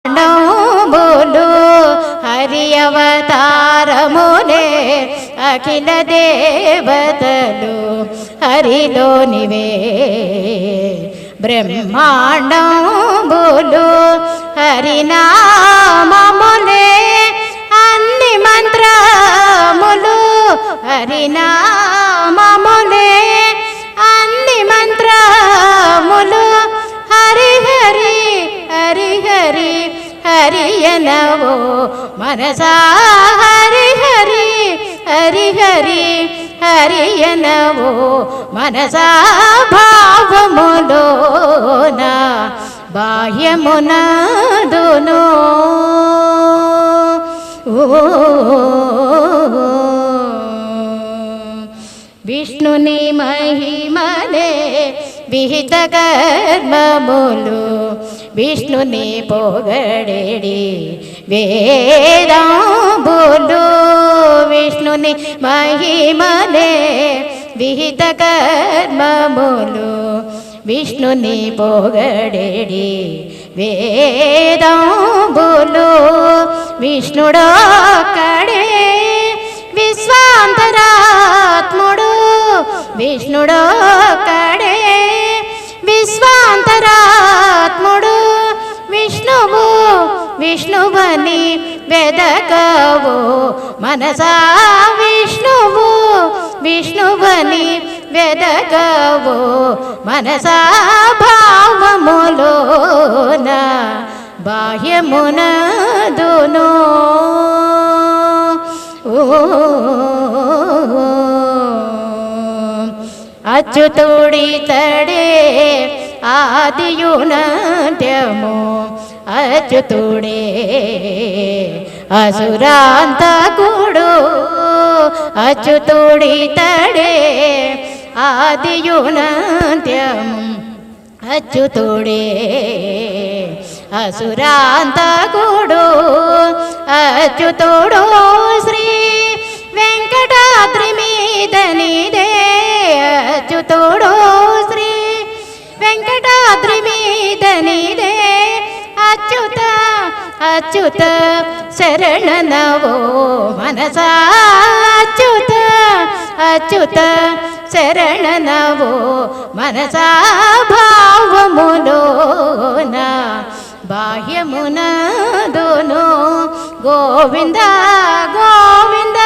నౌబులు హరి అవతారములే అఖిల దేవతలు హరిలోనివే బ్రహ్మాండంబులు హరినామములే అన్ని మంత్రములు హరినామములే అన్ని మంత్రములు హరి హరి హరి హరి హరియనవో మనసా హరి హరి హరి హరి హరియనవో మనసా భావములోన బాహ్యమునదును విష్ణుని మహిమలే విహిత కర్మములు విష్ణుని పొగడేడి వేదంబులు విష్ణుని మహిమలే విహిత కర్మములు విష్ణుని పొగడేడి వేదంబులు విష్ణుడొక్కడే విశ్వాంతరాత్ముడు విష్ణుడొక్కడే విశ్వాంతరాత్ముడు విష్ణువు విష్ణువని వెదకవో మనసా విష్ణువు విష్ణువని వెదకవో మనసా భావములోన బాహ్యమునదును అచ్యుతుడితడే ఆదియునంత్యము అచ్యుతుడే అసురాంతకుడు అచ్యుతుడితడే ఆదియునంత్యము అచ్యుతుడే అసురాంతకుడు అచ్యుతుడు శ్రీ వెంకటాద్రి మీద నీదే అచ్యుతుడు శ్రీ వెంకటాద్రి మీద నీదే అచ్యుత అచ్యుత శరణనవో మనసా అచ్యుత అచ్యుత శరణనవో మనసా భావములోన బాహ్యమునదును గోవింద గోవింద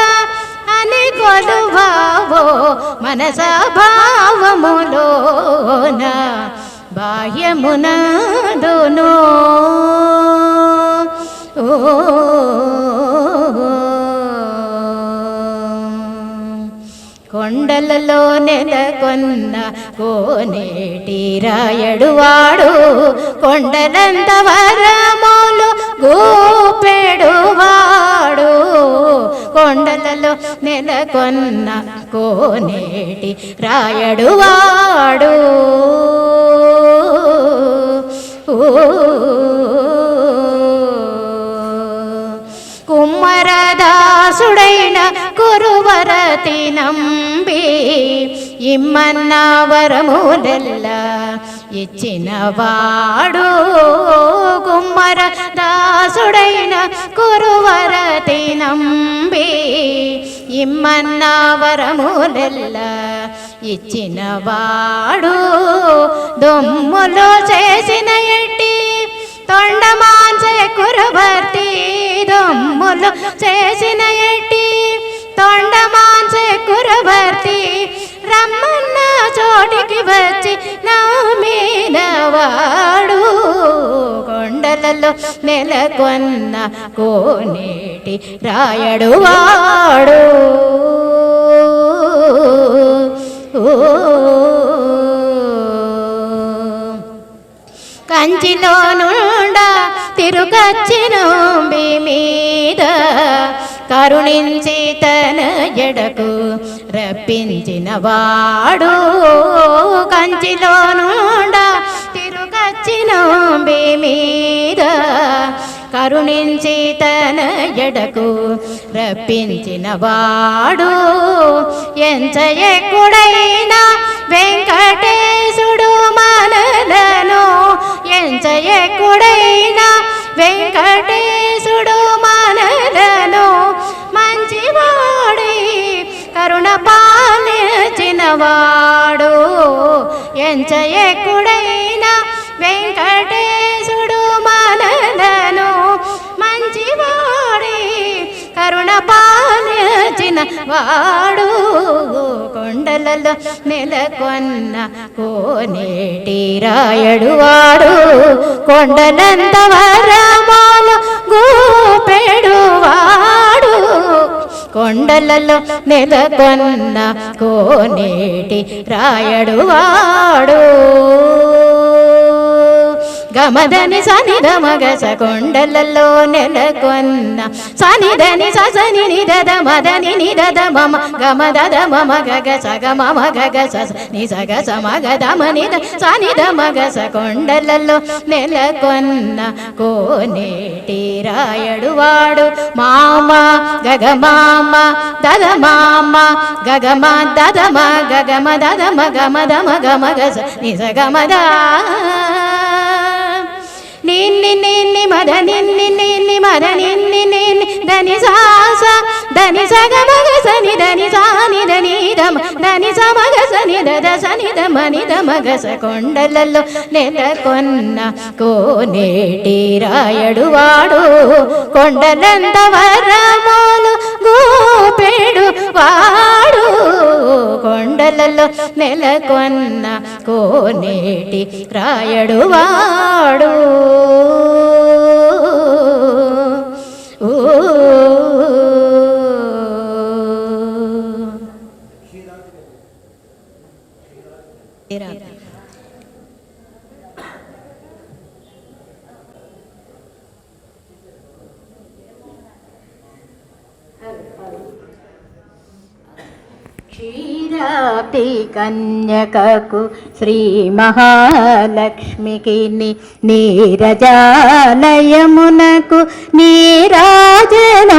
అని కొలువావో మనసా భావములోన బాహ్యమునదును కొండలలో నెలకొన్న కోనేటి రాయడువాడు కొండలంత వరములు గోపెడువాడు కొండలలో నెలకొన్న కోనేటి రాయడువాడు కుమ్మరదాసుడైన కురువరతి నంబి ఇమ్మన్న వరములెల్ల ఇచ్చినవాడు కుమ్మరదాసుడైన కురువరతి నంబి ఇమ్మన్న వరములెల్ల ఇచ్చినవాడు దొమ్ములు చేసిన ఎట్టి తొండమాంసే కురుభర్తి దొమ్ములు చేసిన ఎట్టి తొండమాంసే కురుభర్తి రమ్మన్న చోటికి వచ్చి నమ్మినవాడు కొండలలో నెలకొన్న కోనేటి రాయడువాడు కంచిలో నుండా తిరుగచ్చిన మీద కరుణించి తన ఎడకు రప్పించిన వాడు కంచిలో నుండా తిరుగచ్చిన మీద కరుణించి తన ఎడకు రప్పించిన వాడు ఎంచయకుడైనా వెంకటేశుడు మనలను ఎంచయకుడైనా వెంకటేశుడు మనలను మంచివాడి కరుణ పాలించినవాడు ఎంచ ఎక్కుడైన వెంకటేశుడు మనలను మంచివాడి కరుణ పాలించిన వాడు కొండలలో నెలకొన్న కోనేటి రాయడు వాడు కొండలంత వరమాలు గూపెడు వాడు కొండలలో నెలకొన్న కోనేటి రాయడు వాడు గమదని సనిద మగస కొండలలో నెలకొన్న సనిదని సని నిదద మదని నిదద మమ గమదద మమ గగ సగ మమ గగ స నిసగ సమగద మనిద సనిద మగస కొండలలో నెలకొన్న కోనేటి రాయడు వాడు మామ గగ మామ దద మామ గగమ దదమ గగమ దదమ గమ దమ గమ గస నిసగమద నిన్ని నిన్ని మద నిన్ని నిన్ని మద నిన్ని నిన్ని దని సాస దని సగ మగ సని దని సాని దని దమ దని సమగ సని దద సని దమ ని దమ గస కొండలలో నెలకొన్న కోనేటి రాయడు వాడు కొండలంత వరములు గూపెడు వాడు కొండలలో నెలకొన్న కోనేటి రాయడు వాడు క్షీరాబ్ది కన్యకకు శ్రీ మహాలక్ష్మికి నీరజాలయమునకు నీరాజను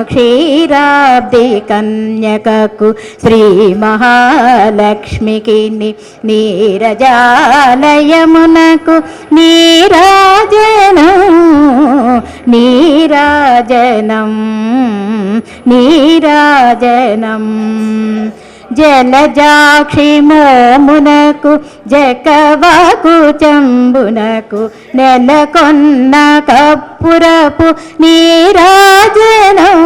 క్షీరాబ్ది కన్యకకు శ్రీ మహాలక్ష్మికి నీరజాలయమునకు నీరాజను నీరాజనం నీరాజనం జలజాక్షి మోమునకు జకవకు చంబునకు నెలకొన్న కప్పురపు నీరాజనం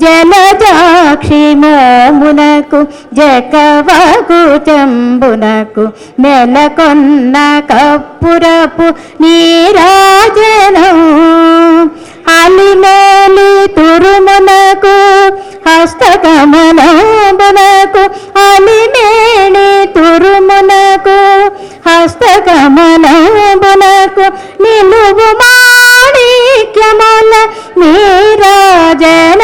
జలజాక్షి మోమునకు జకవకు చంబునకు నెలకొన్న కప్పురపు నీరాజనం అలిమేలి తురుమునకు హస్తకమలంబునకు అలిమేలి తురుమునకు హస్తకమలంబునకు నిలువు మాణిక్యముల నీరాజన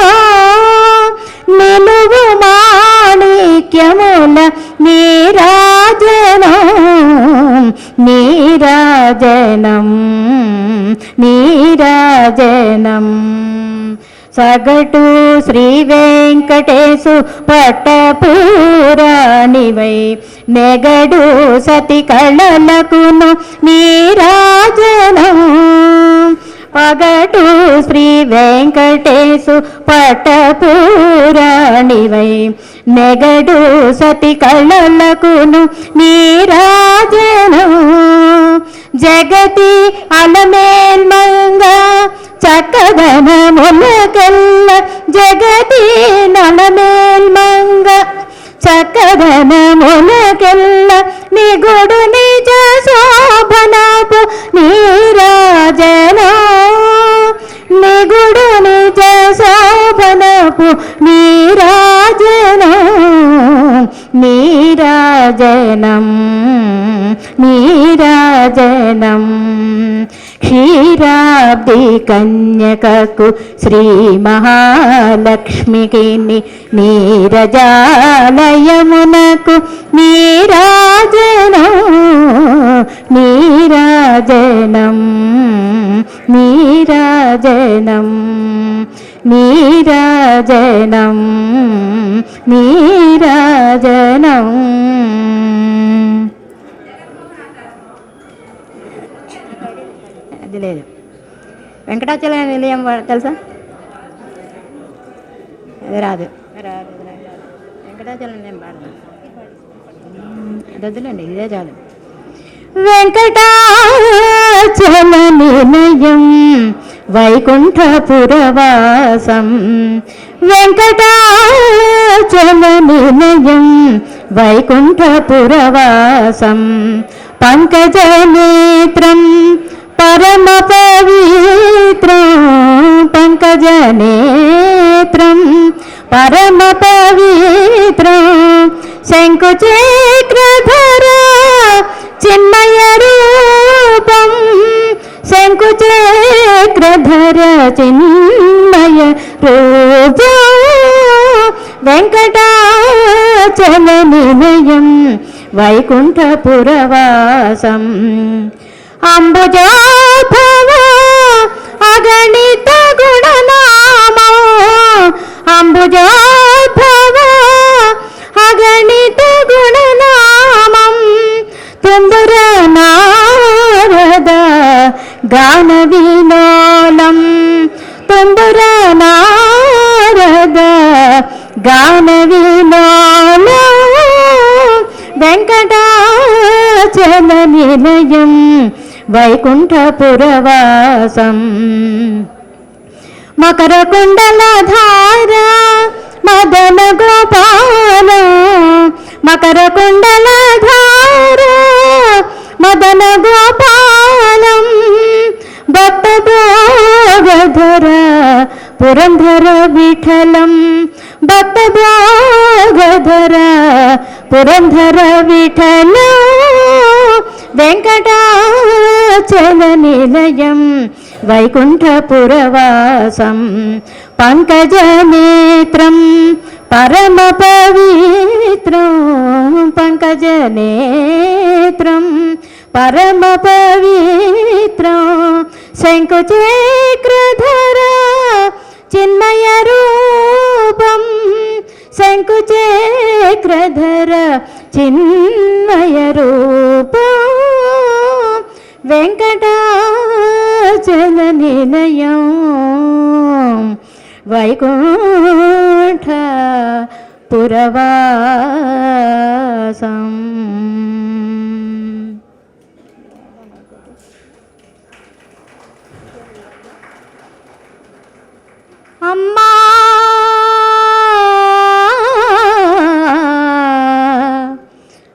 నిలువు మాణిక్యముల నీరాజనం నీరాజనం నీరాజనం సగటు శ్రీ వెంకటేశు పట్టపురాణివై నెగడు సతి కళలకును నీరాజనం పగటు శ్రీ వెంకటేశు పట్టపురాణివై నెగడు సతి కళలకును నీరాజనం జగతి అలమేల్మంగ చక్కదనములకెల్ల జగతి నలమేల్మంగ చక్కదనములకెల్ల నిగుడు నిజ శోభనపు నీరాజన నిగుడు నిజ శోభనపు నీరాజన నీరాజనం నీరాజనం క్షీరాబ్ది కన్యకకు శ్రీ మహాలక్ష్మికి నీరజాలయమునకు నీరాజనం నీరాజనం నీరాజనం నీరాజనం నీరాజనం అది లేదు. వెంకటాచలం నిలయం తెలుసా? అది రాదు. వెంకటాచలం నిలయం పాడదాం. అది వద్దులేండి, ఇదే చాలు. వెంకటాచల నిలయం వైకుంఠపురవాసం, వెంకటాచల నిలయం వైకుంఠపురవాసం, పంకజనేత్రం పరమ పవిత్రం, పంకజనేత్రం పరమ పవిత్రం, శంకుచక్రధర చిన్మయ రూపం, శంకుచక్రధర చిన్మయ రూపం, వెంకటాచల నిలయం వైకుంఠపురవాసం, అంబుజోద్భవ అగణిత గుణనామ, అంబుజోద్భవ అగణిత గుణనామం, తుందుర నారద గాన విలోలం, తుందుర నారద గాన విలోలం, వెంకటాచల నిలయం వైకుంఠపురవాసం, మకర కుండలధార మదన గోపాల, మకర కుండలధార మదన గోపాలం, భక్తభోగధర పురంధర విఠలం, భక్తభోగధర పురంధర విఠలం, వెంకటాచల నిలయం వైకుంఠపురవాసం, పంకజనేత్రం పరమ పవిత్రం, పంకజనేత్రం పరమ పవిత్రం, శంకుచక్రధర చిన్మయ రూపం, శంకుచక్రధర చిన్మయ రూపం, వెంకటాచల నిలయం వైకుంఠపురవాసం. అమ్మా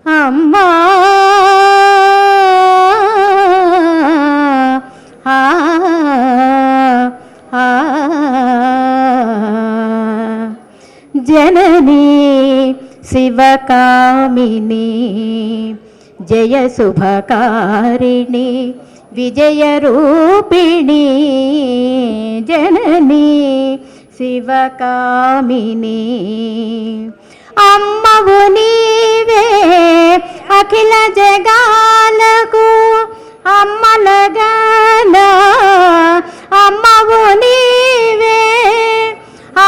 అమ్మా జననీ శివకామిని జయ శుభకారిణి విజయ రూపిణి, జననీ శివకామిని, అమ్మవు నీవే అఖిల జగాలకు అమ్మలగాన, అమ్మవు నీవే,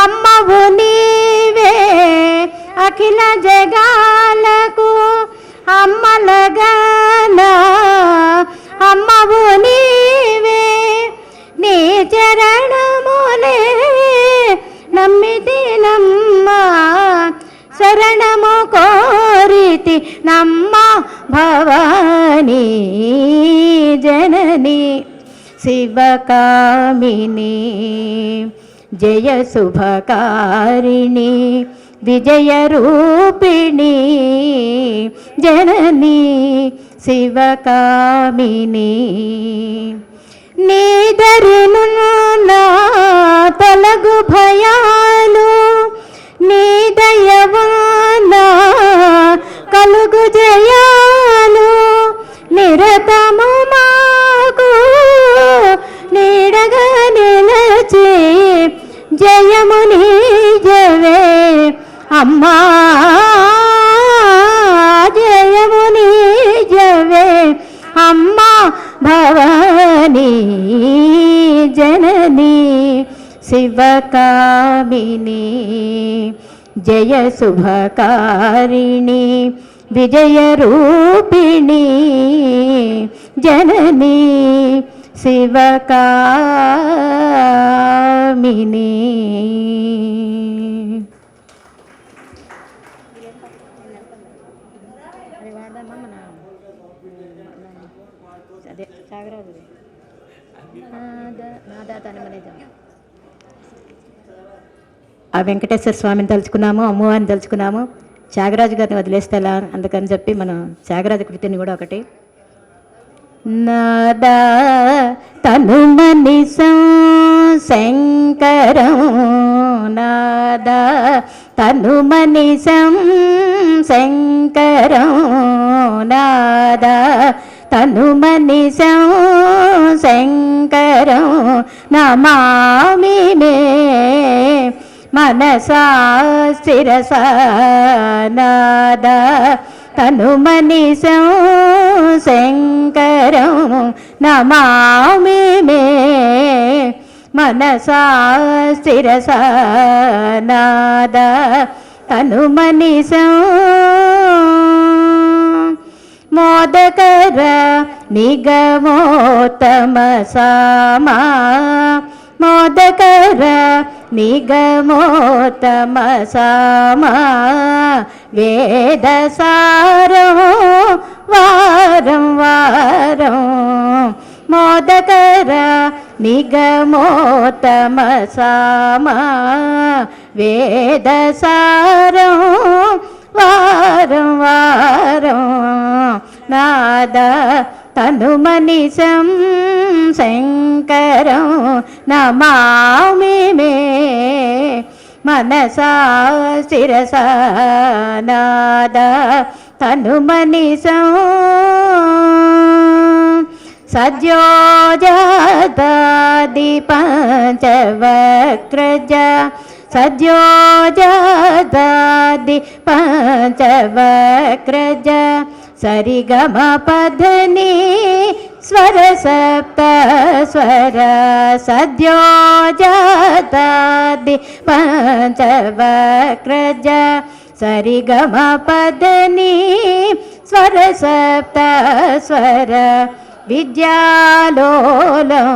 అమ్మవు నీవే అఖిల జగాలకు అమ్మలగాన, అమ్మవు నీవే, నీ చరణములే నమ్మితి నమ్మ, శరణము కోరితి నమ్మ భవానీ, జననీ శివకామిని జయ శుభకారిణి విజయ రూపిణి, జననీ శివకామిని, నీదరును నా తొలగు భయాలు, నీ దయవాన కలుగు జయాలు, నిరతము మాకు నీడగా నిలచి జయము నీజవే అమ్మా, జయము నీజవే అమ్మా భవానీ, జననీ శివకామిని జయ శుభకారిణి విజయ రూపిణి, జననీ శివకామిని. అది వాడదామా మన అదే సాగరాజు నాదా తనమనేదా. ఆ వెంకటేశ్వర స్వామిని తలుచుకున్నాము, అమ్మవారిని తలుచుకున్నాము, త్యాగరాజు గారిని వదిలేస్తే ఎలా, అందుకని చెప్పి మనం త్యాగరాజ కృతిని కూడా ఒకటి. నాదా తనుమని శంకరం, నాదా తనుమని శంకరం, నాదా తనుమని శంకరం నమామి మే మనసా శిరసా. నాదా తనుమని శంకరం నమామి మే మనసా శిరసా. నాదా తనుమని మోదకర నిగమోత్తమ సామా, మోదకర నిగమోత్తమ సామా. వేదసారం వారం వారం, మోదకర నిగమోత్తమ సామా. వేదసారం వారం వారం. నాదా తనుమని శంకరం నమామి మే మనసా శిరసా. నాదా తనుమని సద్యోజాతాది పంచవక్రజ, సద్యోజాతాది పంచవక్రజ. సరిగమ పధని స్వర సప్త స్వర, సద్యోజాతాది పంచవక్రజ. సరిగమ పధని స్వర సప్త స్వర. విద్యాలోలం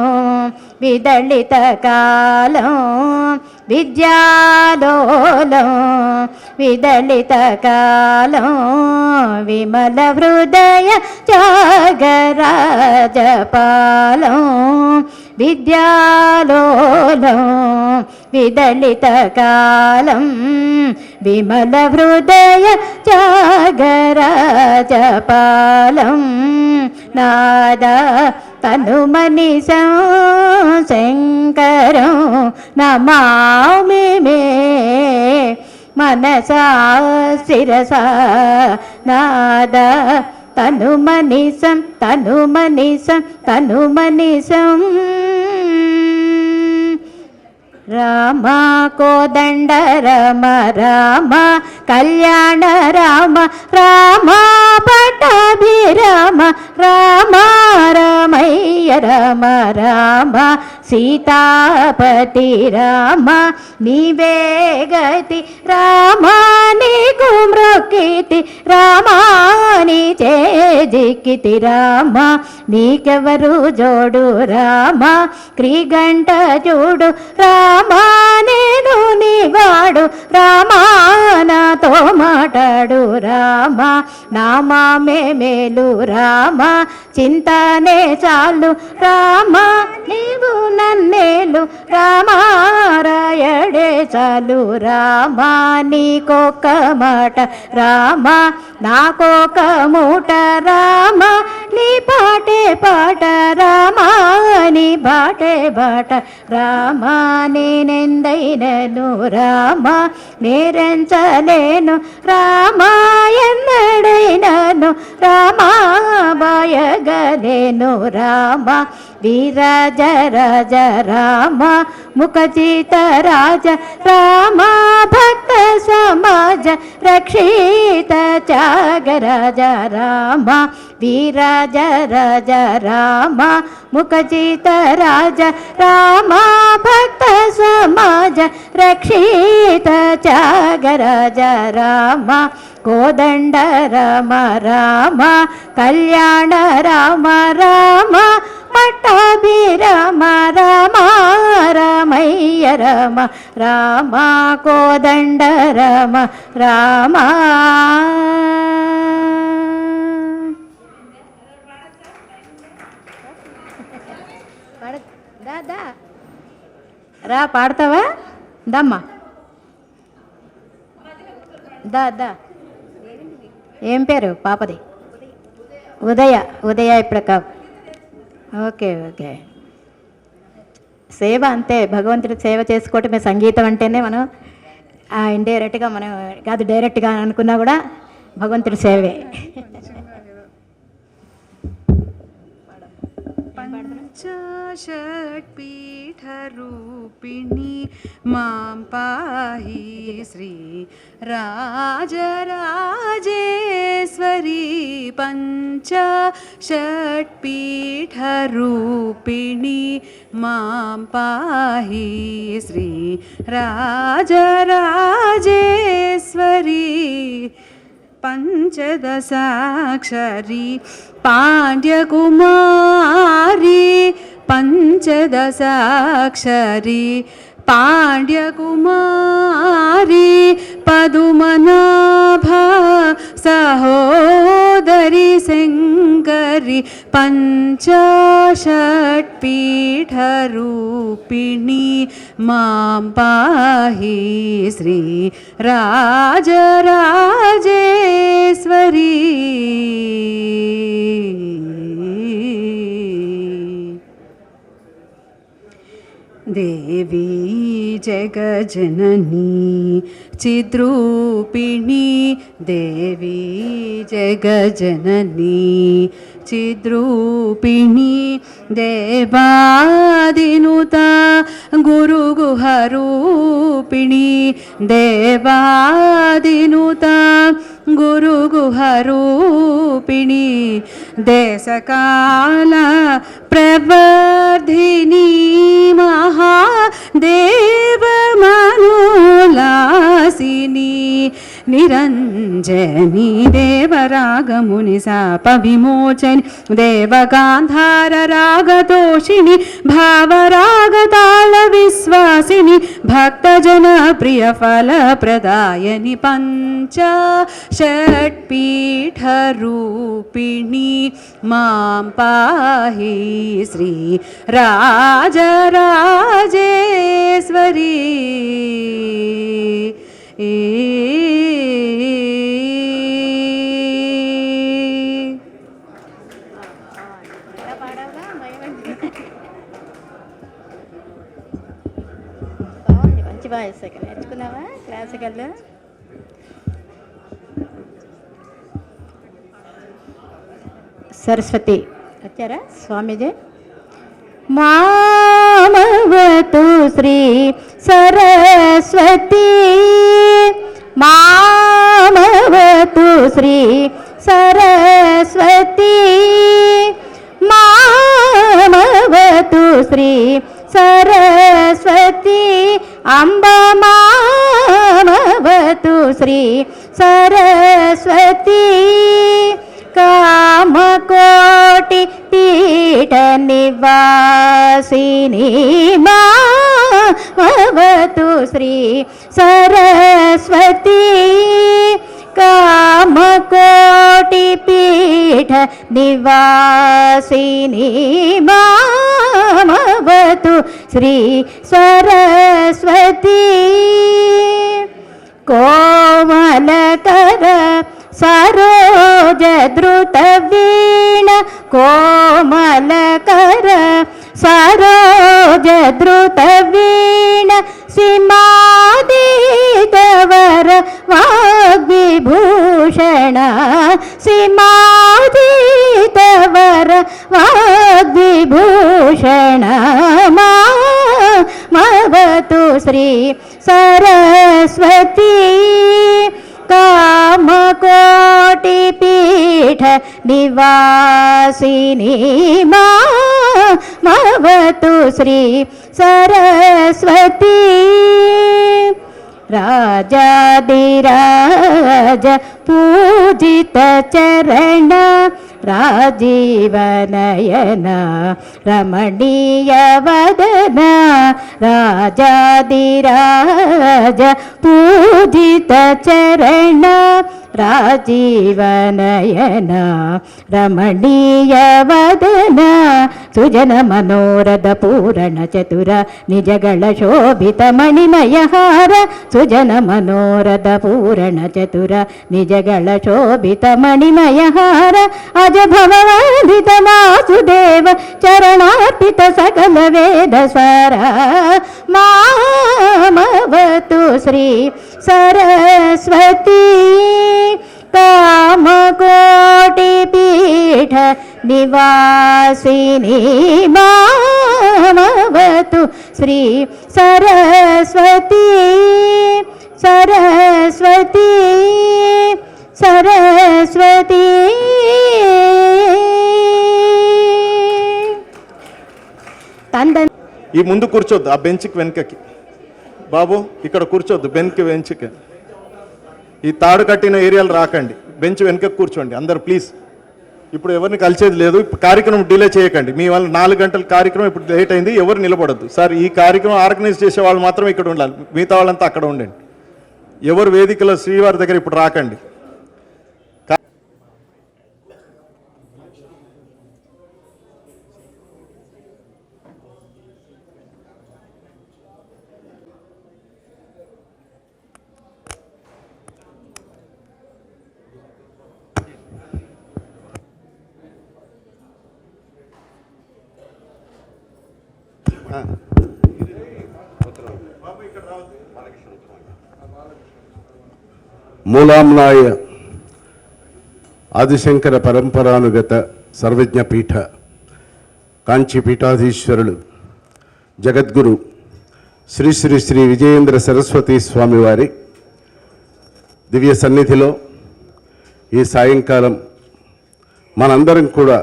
విదళిత కాలం, విద్యాలోలం విదళిత కాలం. విమల హృదయ త్యాగరాజపాలం, విద్యాలోలం విదళిత కాలం. విమల హృదయ త్యాగరాజపాలం. నాదా తనుమని శంకరం నమామి మే మనసా శిరసా. నాదా తనుమని తనుమని తనుమని రామ కోదండ రమ రామ కళ్యాణ రామ, రామ పట్టాభిరామ, రామ రామయ్య రామ, రామ సీతాపతి రామ. నీవే గతి రామ నీకు మృక్కితి, రామ నీ చేజిక్కితి రామ. నీకెవరు జోడు రామ, క్రీగంట చూడు రామ. నేను నీవాడు రామ, నాతో మాట్లాడు రామ. నామామే మేలు రామ, చింతనే చాలు రామ. నీవు నన్నేలు రామ, రాయడే చాలు రామ. నీకొక్క మాట రామ, నాకొక మూట రామ. నీ పాటే పాట రామ, నీ బాటే బాట రామ. నేనెందైనను రామ, నేరెంచలేను రామ. ఎన్నడైనను రామ, బాయగలేను రామ. వీరాజ రాజ రామ, ముఖజిత రాజ రామ. భక్త సమాజ రక్షిత త్యాగరాజ రామ. వీరాజ రాజ రామ, ముఖజిత రాజ రామ. భక్త సమాజ రక్షిత త్యాగరాజ రామ. కోదండ రామ రామ కళ్యాణ రామ, రామ పట్టాభి రమ రమ రమయ్య రమ రామ కోదండ రమ రామ. రా పాడతావా? దమ్మా దా దా. ఏం పేరు పాపది? ఉదయ. ఉదయ ఇప్పుడు ఓకే ఓకే. సేవ అంతే, భగవంతుడి సేవ చేసుకోవటమే సంగీతం అంటేనే. మనం ఇండైరెక్ట్గా మనం కాదు డైరెక్ట్గా అనుకున్నా కూడా భగవంతుడి సేవే. షట్పీఠరూపిణి మాం పాహి శ్రీ రాజరాజేశ్వరి. పంచ షట్పీఠరూపిణి మాం పాహి శ్రీ రాజరాజేశ్వరి. పంచదశాక్షరి పాండ్యకుమారి. పంచదశాక్షరి పాండ్యకుమారి. పదుమనాభ సహోదరి శంకరి. పంచషట్పీఠరూపిణి మాం పాహి శ్రీ రాజరాజేశ్వరి. దేవీ జగజననీ చిద్రూపిణి. దేవీ జగజననీ చిద్రూపిణి. దేవాదినుత గురుగుహరూపిణి. దేవాదినుత గురుగుహరూపిణి. దేశకాల ప్రవర్ధిని మహాదేవమనులాసిని. నిరంజని దేవరాగముని శాప విమోచని. దేవగాంధార రాగతోషిణి భావరాగతాళ విశ్వాసిని. భక్తజన ప్రియ ఫల ప్రదాయని. పంచ షట్పీఠరూపిణి మాం పాహి శ్రీ రాజరాజేశ్వరి. మంచి బాగా నేర్చుకున్నావా క్లాసికల్? సరస్వతి వచ్చారా స్వామీజీ? మామవతు శ్రీ సరస్వతి. మామవతు శ్రీ సరస్వతి. మామవతు శ్రీ సరస్వతి. అంబ మామవతు శ్రీ సరస్వతి. కామకోటి పీఠ నివాసిని మామవతు శ్రీ సరస్వతి. కామకోటి పీఠ నివాసిని మామవతు శ్రీ సరస్వతి. కోమలకర సరోజ ధృత వీణ. కోమలకర సరోజ ధృత వీణ. సీమాదీతవర వాగ్విభూషణ. సీమాదీతవర వాగ్విభూషణ మామవతు శ్రీ సరస్వతి. కామకోటి పీఠ నివాసిని మామవతు శ్రీ సరస్వతి. రాజాదిరాజ పూజిత చరణ. రాజీవనయన రమణీయ వదన రాజాదిరాజ పూజిత చరణ రాజీవనయన రమణీయ వదన సుజన మనోరథ పూరణ చతుర నిజగళ శోభిత మణిమయహార సుజన మనోరథ పూరణ చతుర నిజగళ శోభిత మణిమయహార అజ భవవందిత వాసుదేవ చరణార్పిత సకల వేద స్వర మామవతు శ్రీ సరస్వతి కామకోటి పీఠ నివాసిని మామవతు శ్రీ సరస్వతి సరస్వతి సరస్వతి. ఈ ముందు కూర్చోద్దు, ఆ బెంచ్కి వెనుకకి. బాబు ఇక్కడ కూర్చోద్దు, వెంచుకి. ఈ తాడు కట్టిన ఏరియాలు రాకండి, బెంచ్ వెనుకకి కూర్చోండి అందరు ప్లీజ్. ఇప్పుడు ఎవరిని కలిసేది లేదు, ఇప్పుడు కార్యక్రమం డిలే చేయకండి. మీ వల్ల 4 గంటల కార్యక్రమం ఇప్పుడు లేట్ అయింది, ఎవరు నిలబడద్దు సార్. ఈ కార్యక్రమం ఆర్గనైజ్ చేసే వాళ్ళు మాత్రం ఇక్కడ ఉండాలి, మిగతా వాళ్ళంతా అక్కడ ఉండండి. ఎవరు వేదికలో శ్రీవారి దగ్గర ఇప్పుడు రాకండి. మూలాంనాయ ఆదిశంకర పరంపరానుగత సర్వజ్ఞపీఠ కాంచీ పీఠాధీశ్వరులు జగద్గురు శ్రీ శ్రీ శ్రీ విజయేంద్ర సరస్వతి స్వామివారి దివ్య సన్నిధిలో ఈ సాయంకాలం మనందరం కూడా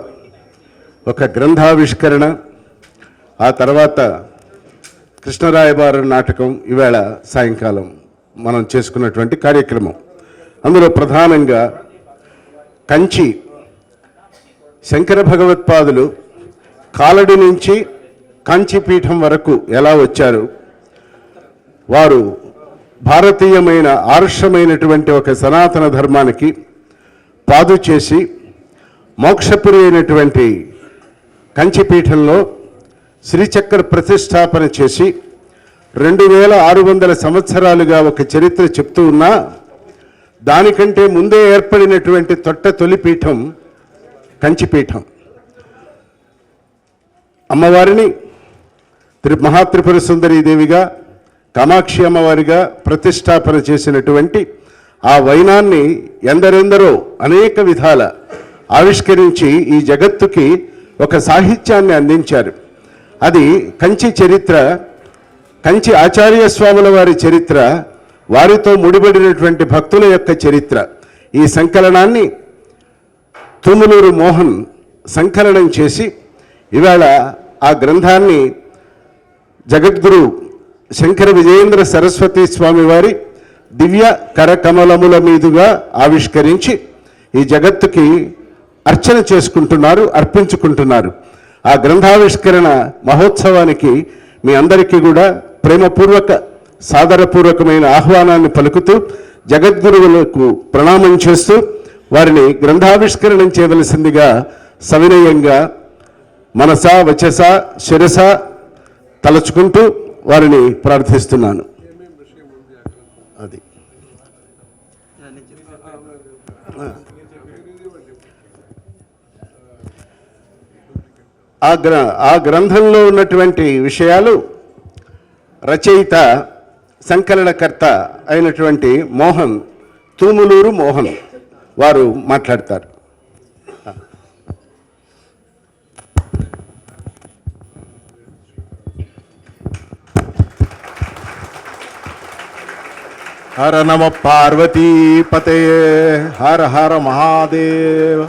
ఒక గ్రంథావిష్కరణ, ఆ తర్వాత కృష్ణరాయబార నాటకం ఈవేళ సాయంకాలం మనం చేసుకున్నటువంటి కార్యక్రమం. అందులో ప్రధానంగా కంచి శంకర భగవత్పాదులు కాలడి నుంచి కాంచీపీఠం వరకు ఎలా వచ్చారు, వారు భారతీయమైన ఆర్షమైనటువంటి ఒక సనాతన ధర్మానికి పాదు చేసి మోక్షపురి అయినటువంటి కంచిపీఠంలో శ్రీచక్ర ప్రతిష్టాపన చేసి 2600 సంవత్సరాలుగా ఒక చరిత్ర చెప్తూ ఉన్నా, దానికంటే ముందే ఏర్పడినటువంటి తొలిపీఠం కంచిపీఠం. అమ్మవారిని మహాత్రిపుర సుందరీదేవిగా, కామాక్షి అమ్మవారిగా ప్రతిష్టాపన చేసినటువంటి ఆ వైనాన్ని ఎందరెందరో అనేక విధాల ఆవిష్కరించి ఈ జగత్తుకి ఒక సాహిత్యాన్ని అందించారు. అది కంచి చరిత్ర, కంచి ఆచార్య స్వాముల వారి చరిత్ర, వారితో ముడిపడినటువంటి భక్తుల యొక్క చరిత్ర. ఈ సంకలనాన్ని తుములూరు మోహన్ సంకలనం చేసి ఇవాళ ఆ గ్రంథాన్ని జగద్గురు శంకర విజయేంద్ర సరస్వతి స్వామి వారి దివ్య కరకమలముల మీదుగా ఆవిష్కరించి ఈ జగత్తుకి అర్చన చేసుకుంటున్నారు, అర్పించుకుంటున్నారు. ఆ గ్రంథావిష్కరణ మహోత్సవానికి మీ అందరికీ కూడా ప్రేమపూర్వక సాదరపూర్వకమైన ఆహ్వానాన్ని పలుకుతూ జగద్గురువులకు ప్రణామం చేస్తూ వారిని గ్రంథావిష్కరణం చేయవలసిందిగా సవినయంగా మనసా వచస శిరస తలచుకుంటూ వారిని ప్రార్థిస్తున్నాను. అది ఆ గ్రంథంలో ఉన్నటువంటి విషయాలు రచయిత సంకలనకర్త అయినటువంటి మోహన్, తూములూరు మోహన్ వారు మాట్లాడతారు. హర నమ పార్వతీపతే, హర హర మహాదేవ.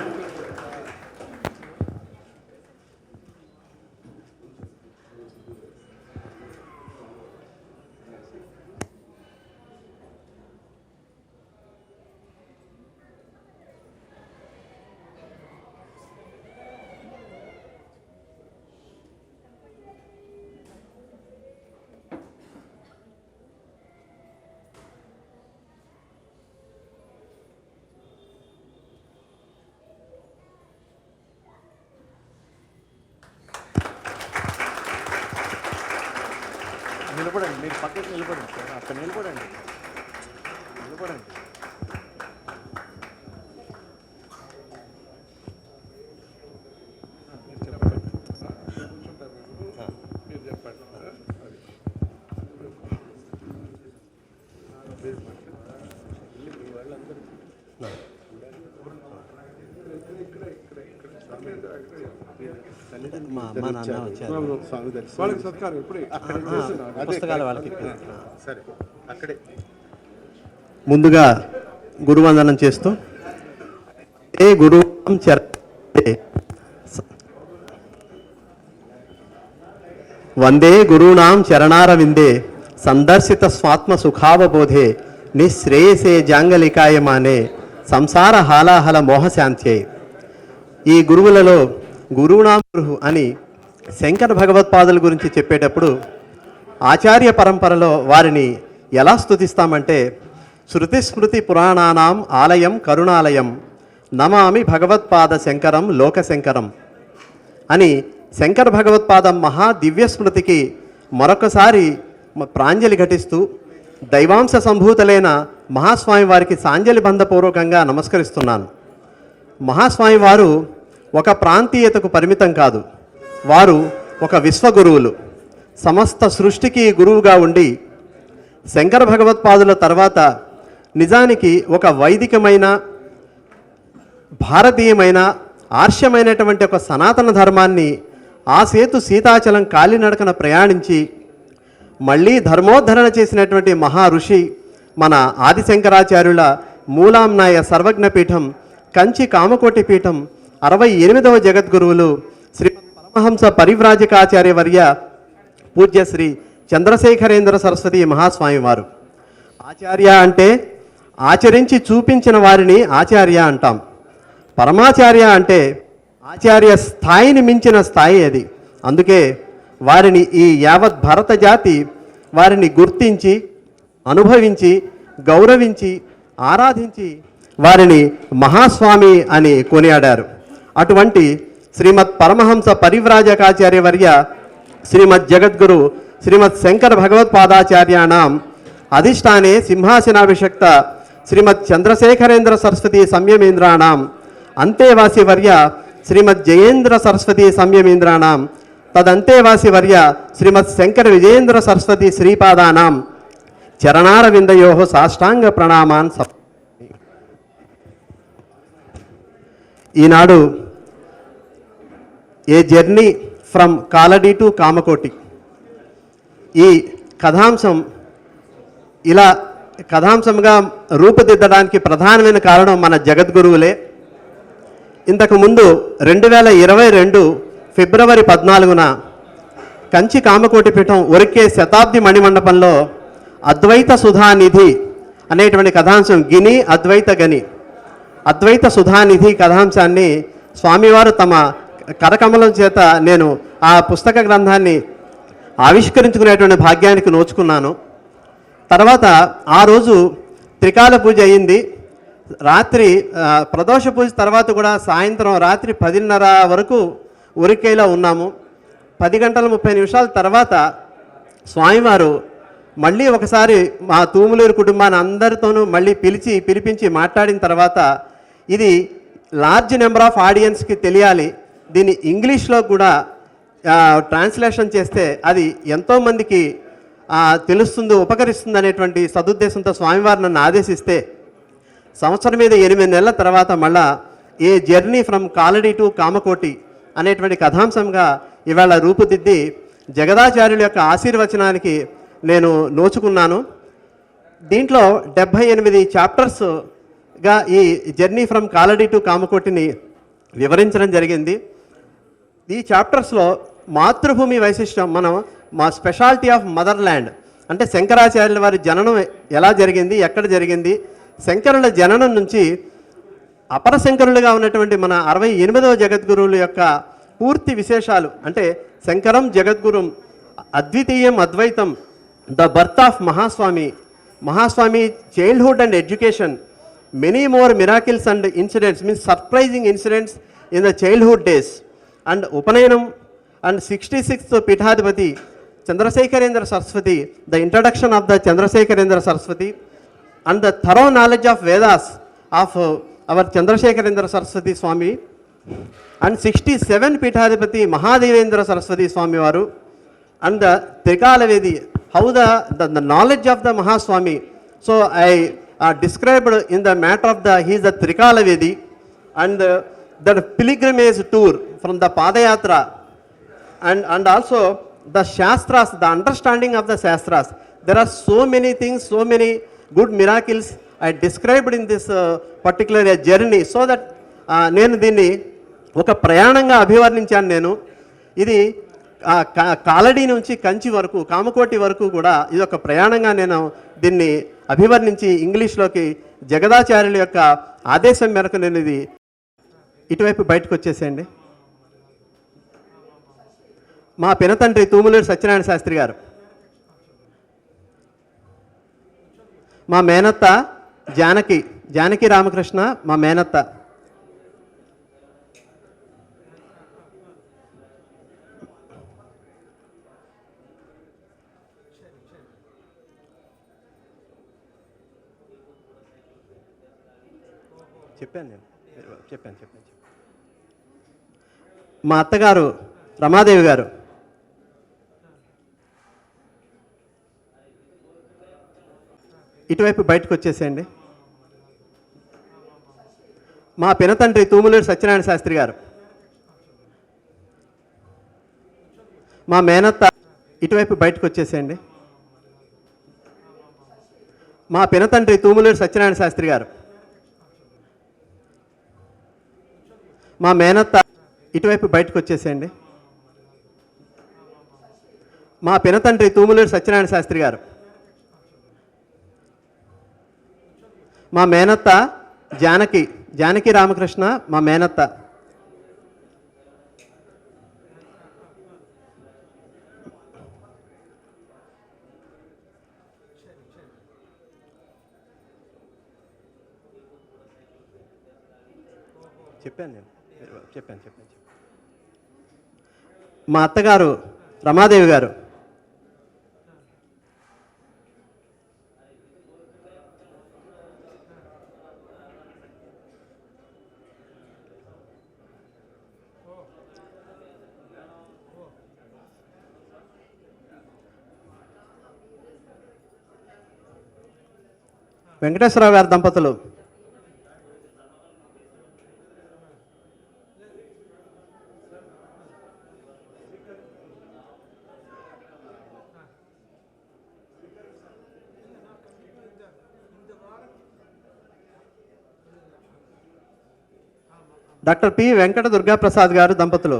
నిలబడండి, మీరు పక్కకి నిలబడండి సార్, అక్కడ నిలబడండి. మా అమ్మ నాన్న వచ్చారు. పుస్తకాలు వాళ్ళకి. సరే, అక్కడే ముందుగా గురువందనం చేస్తూ ఏ గురు వందే గురూణాం చరణారవిందే సందర్శిత స్వాత్మ సుఖావబోధే నిశ్రేయసే జాంగలికాయమానే సంసార హాలాహల మోహశాంత్యే. ఈ గురువులలో గురువునాం గురు అని శంకర భగవత్పాదుల గురించి చెప్పేటప్పుడు ఆచార్య పరంపరలో వారిని ఎలా స్తుతిస్తామంటే, శృతి స్మృతి పురాణానాం ఆలయం కరుణాలయం నమామి భగవత్పాద శంకరం లోకశంకరం అని శంకర భగవత్పాదం మహా దివ్య స్మృతికి మరొకసారి ప్రాంజలి ఘటిస్తూ దైవాంశ సంభూతులైన మహాస్వామి వారికి సాంజలి బంధపూర్వకంగా నమస్కరిస్తున్నాను. మహాస్వామి వారు ఒక ప్రాంతీయతకు పరిమితం కాదు, వారు ఒక విశ్వగురువులు, సమస్త సృష్టికి గురువుగా ఉండి శంకర భగవత్పాదుల తర్వాత నిజానికి ఒక వైదికమైన భారతీయమైన ఆర్ష్యమైనటువంటి ఒక సనాతన ధర్మాన్ని ఆ సేతు సీతాచలం కాలినడకన ప్రయాణించి మళ్ళీ ధర్మోద్ధరణ చేసినటువంటి మహా ఋషి మన ఆదిశంకరాచార్యుల మూలాంనాయ సర్వజ్ఞ పీఠం కంచి కామకోటి పీఠం 68వ జగద్గురువులు శ్రీ పరమహంస పరివ్రాజకాచార్య వర్య పూజ్య శ్రీ చంద్రశేఖరేంద్ర సరస్వతి మహాస్వామి వారు. ఆచార్య అంటే ఆచరించి చూపించిన వారిని ఆచార్య అంటాం. పరమాచార్య అంటే ఆచార్య స్థాయిని మించిన స్థాయి అది. అందుకే వారిని ఈ యావత్ భారత జాతి వారిని గుర్తించి అనుభవించి గౌరవించి ఆరాధించి వారిని మహాస్వామి అని కొనియాడారు. అటువంటి శ్రీమద్ పరమహంస పరివ్రాజకాచార్య వర్య శ్రీమద్ జగద్గురు శ్రీమద్ శంకర భగవత్పాదాచార్యాణం అధిష్టానే సింహాసనాభిషక్త శ్రీమద్ చంద్రశేఖరేంద్ర సరస్వతి సంయమేంద్రాణం అంతేవాసి వర్య శ్రీమద్ జయేంద్ర సరస్వతి సంయమేంద్రాణం తదంతేవాసి వర్య శ్రీమద్ శంకర విజయేంద్ర సరస్వతి శ్రీపాదానాం చరణారవిందయో సాష్టాంగ ప్రణామాన్. ఈనాడు a journey from Kaladi to Kamakoti, ఈ కథాంశం ఇలా కథాంశంగా రూపుదిద్దడానికి ప్రధానమైన కారణం మన జగద్గురువులే. ఇంతకుముందు 2022 ఫిబ్రవరి 14న కంచి కామకోటి పీఠం ఒరికే శతాబ్ది మణిమండపంలో అద్వైత సుధానిధి అనేటువంటి కథాంశం, గిని అద్వైత గని అద్వైత సుధానిధి కథాంశాన్ని స్వామివారు తమ కరకమలం చేత నేను ఆ పుస్తక గ్రంథాన్ని ఆవిష్కరించుకునేటువంటి భాగ్యానికి నోచుకున్నాను. తర్వాత ఆ రోజు త్రికాల పూజ అయింది. రాత్రి ప్రదోష పూజ తర్వాత కూడా సాయంత్రం రాత్రి 10:30 వరకు ఉరికేలో ఉన్నాము. 10:30 తర్వాత స్వామివారు మళ్ళీ ఒకసారి మా తూములూరు కుటుంబాన్ని అందరితోనూ మళ్ళీ పిలిపించి మాట్లాడిన తర్వాత, ఇది లార్జ్ నెంబర్ ఆఫ్ ఆడియన్స్కి తెలియాలి, దీన్ని ఇంగ్లీష్లో కూడా ట్రాన్స్లేషన్ చేస్తే అది ఎంతోమందికి తెలుస్తుంది, ఉపకరిస్తుంది అనేటువంటి సదుద్దేశంతో స్వామివారు నన్ను ఆదేశిస్తే సంవత్సరం మీద 8 నెలల తర్వాత మళ్ళా ఏ journey from Kaladi to Kamakoti అనేటువంటి కథాంశంగా ఇవాళ రూపుదిద్ది జగదాచార్యుల యొక్క ఆశీర్వచనానికి నేను నోచుకున్నాను. దీంట్లో 78 చాప్టర్స్గా ఈ జర్నీ ఫ్రమ్ కాలడి టు కామకోటిని వివరించడం జరిగింది. ఈ చాప్టర్స్లో మాతృభూమి వైశిష్టం, మనం మా స్పెషాలిటీ ఆఫ్ మదర్ ల్యాండ్ అంటే శంకరాచార్యుల వారి జననం ఎలా జరిగింది, ఎక్కడ జరిగింది, శంకరుల జననం నుంచి అపర శంకరులుగా ఉన్నటువంటి మన 68వ జగద్గురువుల యొక్క పూర్తి విశేషాలు, అంటే శంకరం జగద్గురుం అద్వితీయం అద్వైతం, the birth of Mahaswami childhood and education, many more miracles and incidents, means surprising incidents in the childhood days, and ఉపనయనం, అండ్ 66th పీఠాధిపతి Chandrasekharendra Saraswati, the introduction of the Chandrasekharendra Saraswati, and the thorough knowledge of Vedas of our Chandrasekharendra Saraswati Swami, and 67 Pithadipati Mahadevendra Saraswati Swami Varu, and the Trikala Vedi, how the knowledge of the Mahaswami. So I described in the matter of he is the Trikala Vedi, and the pilgrimage tour from the Padayatra, and also the Shastras, the understanding of the Shastras. There are so many things, so many good miracles I described in this particular journey, so that నేను దీన్ని ఒక ప్రయాణంగా అభివర్ణించాను. నేను ఇది కాలడి నుంచి కంచి వరకు, కామకోటి వరకు కూడా ఇది ఒక ప్రయాణంగా నేను దీన్ని అభివర్ణించి ఇంగ్లీష్లోకి జగదాచార్యుల యొక్క ఆదేశం మేరకు నేను ఇది ఇటువైపు బయటకు వచ్చేసేయండి. మా పినతండ్రి తూములూరు సత్యనారాయణ శాస్త్రి గారు, మా మేనత్త జానకి రామకృష్ణ, మా మేనత్త. చెప్పాను. మా అత్తగారు రమాదేవి గారు, ఇటువైపు బయటకు వచ్చేసేయండి. మా పినతండ్రి తూములూరు సత్యనారాయణ శాస్త్రి గారు, మా మేనత్త, ఇటువైపు బయటకు వచ్చేసేయండి. మా పినతండ్రి తూములూరు సత్యనారాయణ శాస్త్రి గారు, మా మేనత్త, ఇటువైపు బయటకు వచ్చేసేయండి. మా పినతండ్రి తూములూరు సత్యనారాయణ శాస్త్రి గారు, మా మేనత్త జానకి రామకృష్ణ, మా మేనత్త. చెప్పాను. మా అత్తగారు రమాదేవి గారు, వెంకటేశ్వరరావు గారి దంపతులు, డాక్టర్ పి వెంకట దుర్గాప్రసాద్ గారు దంపతులు,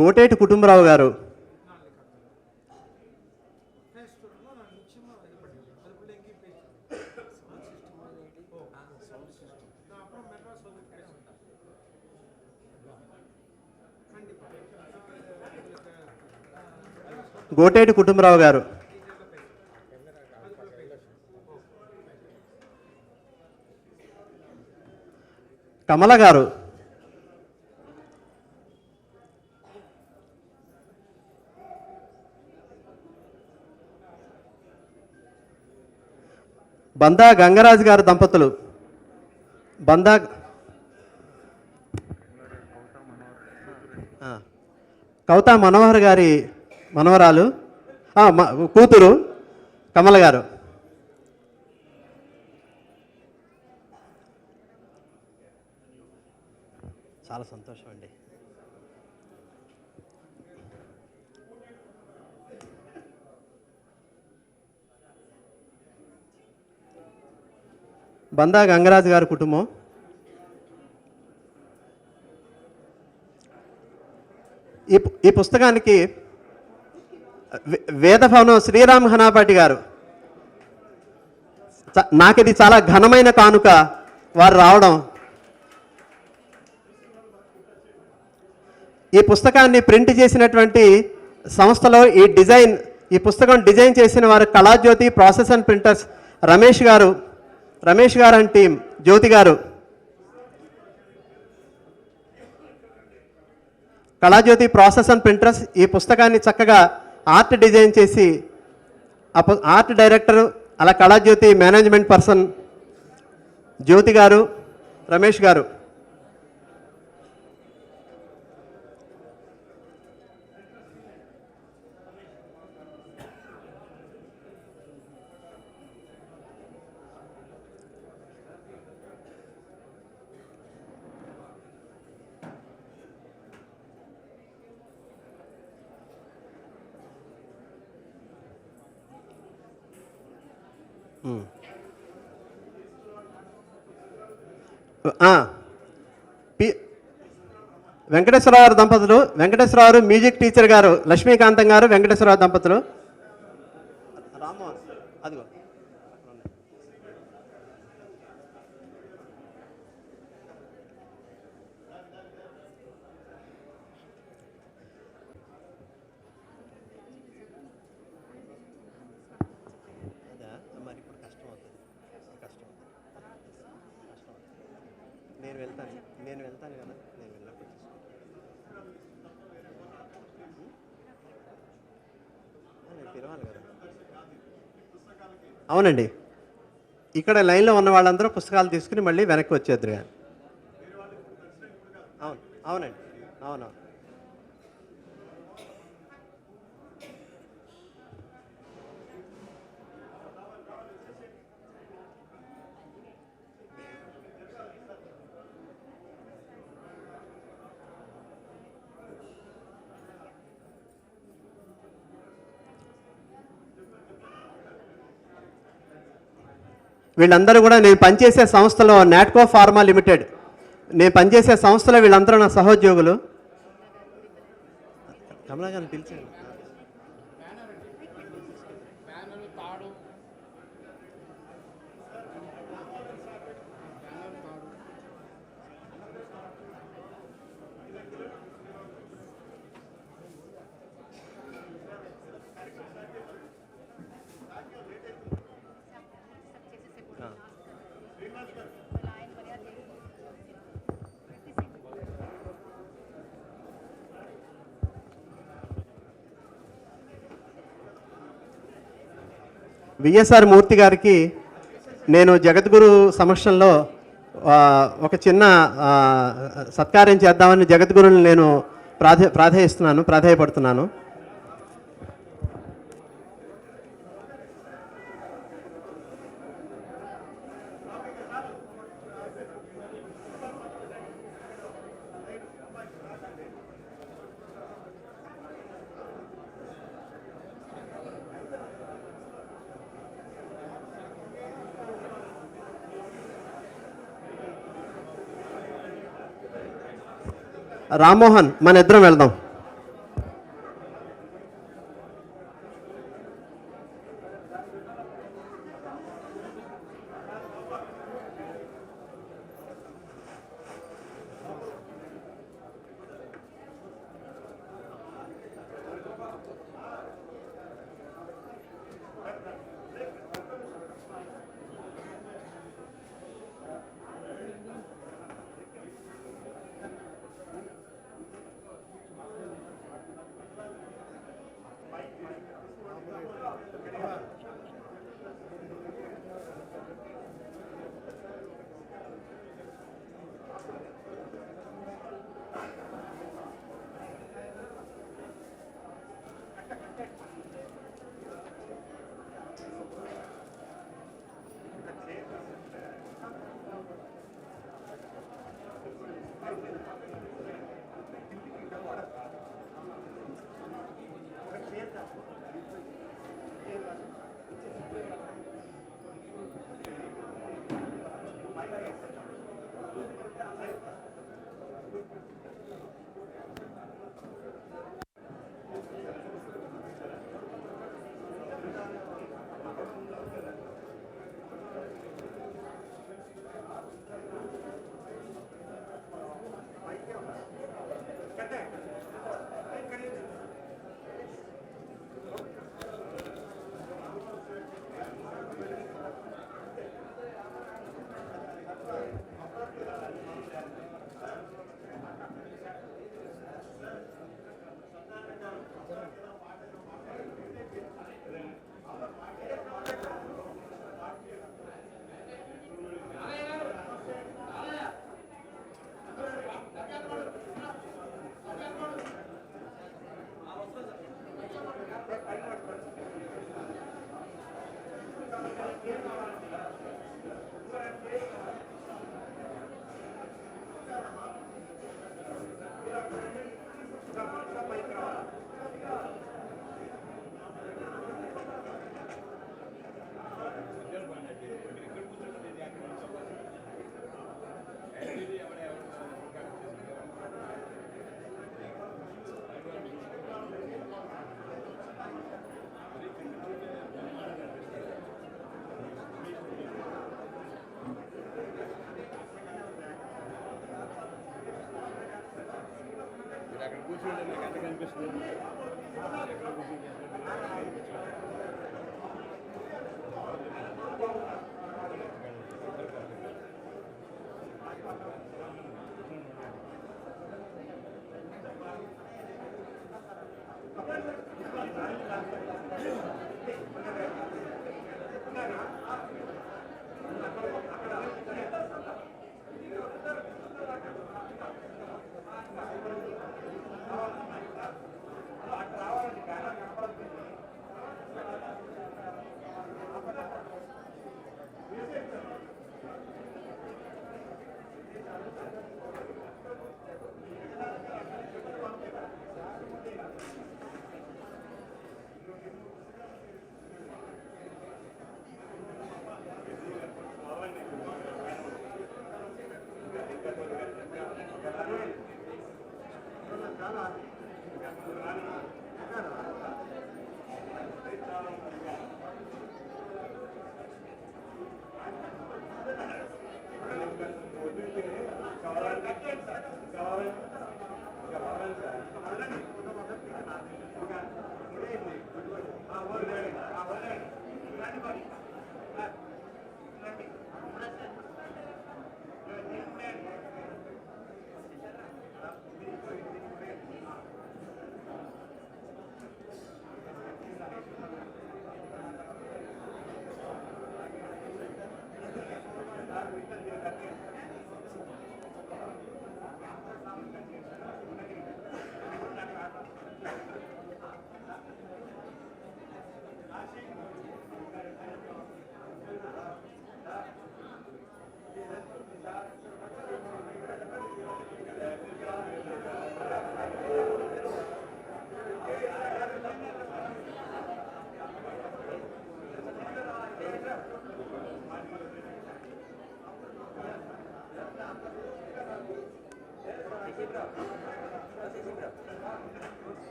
గోటేటి కుటుంబరావు గారు, గోటేటి కుటుంబరావు గారు, కమల గారు, బందా గంగరాజు గారు దంపతులు, కౌతా మనోహర్ గారి మనవరాలు, కూతురు కమల గారు. చాలా సంతోషం అండి. బందా గంగరాజు గారి కుటుంబం, ఈ పుస్తకానికి వేదభవనం శ్రీరామ్ హనాపాటి గారు, నాకు ఇది చాలా ఘనమైన కానుక వారు రావడం. ఈ పుస్తకాన్ని ప్రింట్ చేసినటువంటి సంస్థలో ఈ పుస్తకం డిజైన్ చేసిన వారు Kalajyothi process and printers Ramesh గారు అండ్ టీం, జ్యోతి గారు. కళాజ్యోతి ప్రాసెస్ అండ్ ప్రింటర్స్ ఈ పుస్తకాన్ని చక్కగా ఆర్ట్ డిజైన్ చేసి ఆర్ట్ డైరెక్టర్ అలా కళాజ్యోతి మేనేజ్మెంట్ పర్సన్ జ్యోతి గారు, రమేష్ గారు. వెంకటేశ్వరరావు గారు దంపతులు, వెంకటేశ్వరరావు మ్యూజిక్ టీచర్ గారు లక్ష్మీకాంతం గారు, వెంకటేశ్వరరావు దంపతులు. రామ్మోహన్ అదిగో మరి ఇప్పుడు కష్టం అవుతుంది, నేను వెళ్తాను కదా, నేను వెళ్ళినప్పుడు నేను పిలవాలి కదా. అవునండి, ఇక్కడ లైన్లో ఉన్న వాళ్ళందరూ పుస్తకాలు తీసుకుని మళ్ళీ వెనక్కి వచ్చేద్దరు కానీ. అవునండి, అవునవును. వీళ్ళందరూ కూడా నేను పనిచేసే సంస్థలో నాట్కో ఫార్మా లిమిటెడ్, నేను పనిచేసే సంస్థలో వీళ్ళందరూ నా సహోద్యోగులు. కమలా గారిని పిలిచాను. విఎస్ఆర్ మూర్తి గారికి నేను జగద్గురు సమక్షంలో ఒక చిన్న సత్కార్యం చేద్దామని జగద్గురుని నేను ప్రాధేయపడుతున్నాను. రామ్మోహన్, మన ఇద్దరం వెళ్దాం.